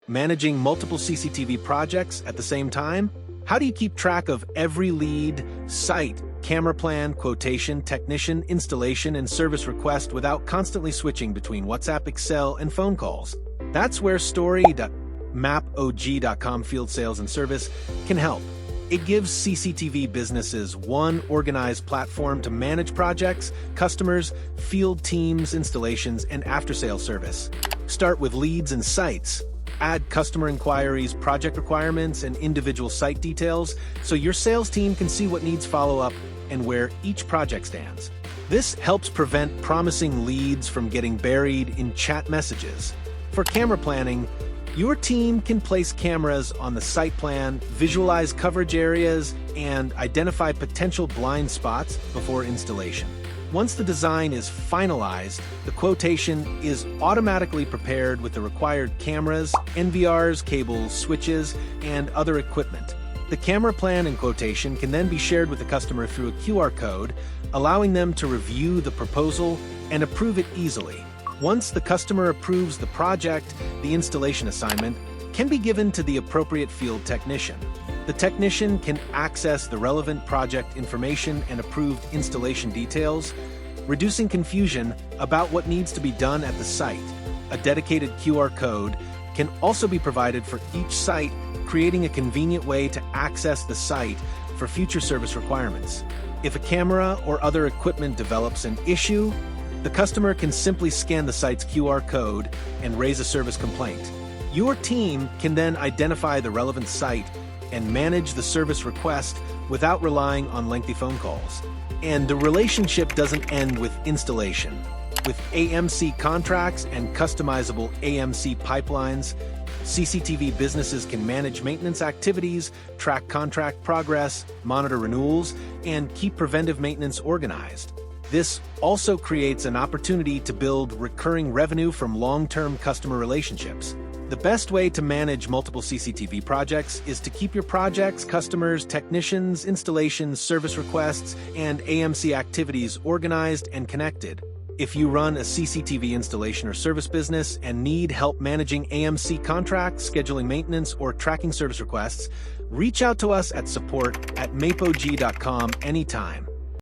Managing multiple CCTV projects at the same time? How do you keep track of every lead, site, camera plan, quotation, technician, installation, and service request without constantly switching between WhatsApp, Excel, and phone calls? That's where MAPOG Field Sales and Service can help. It gives CCTV businesses one organized platform to manage projects, customers, field teams, installations, and after-sales service. Start with leads and sites. Add customer inquiries, project requirements, and individual site details so your sales team can see what needs follow-up and where each project stands. This helps prevent promising leads from getting buried in chat messages. For camera planning, your team can place cameras on the site plan, visualize coverage areas, and identify potential blind spots before installation. Once the design is finalized, the quotation is automatically prepared with the required cameras, NVRs, cables, switches, and other equipment. The camera plan and quotation can then be shared with the customer through a QR code, allowing them to review the proposal and approve it easily. Once the customer approves the project, the installation assignment can be given to the appropriate field technician. The technician can access the relevant project information and approved installation details, reducing confusion about what needs to be done at the site. A dedicated QR code can also be provided for each site, creating a convenient way to access the site for future service requirements. If a camera or other equipment develops an issue, the customer can simply scan the site's QR code and raise a service complaint. Your team can then identify the relevant site and manage the service request without relying on lengthy phone calls. And the relationship doesn't end with installation. With AMC contracts and customizable AMC pipelines, CCTV businesses can manage maintenance activities, track contract progress, monitor renewals, and keep preventive maintenance organized. This also creates an opportunity to build recurring revenue from long-term customer relationships. The best way to manage multiple CCTV projects is to keep your projects, customers, technicians, installations, service requests, and AMC activities organized and connected. If you run a CCTV installation or service business and need help managing AMC contracts, scheduling maintenance, or tracking service requests, reach out to us at support@mapog.com anytime.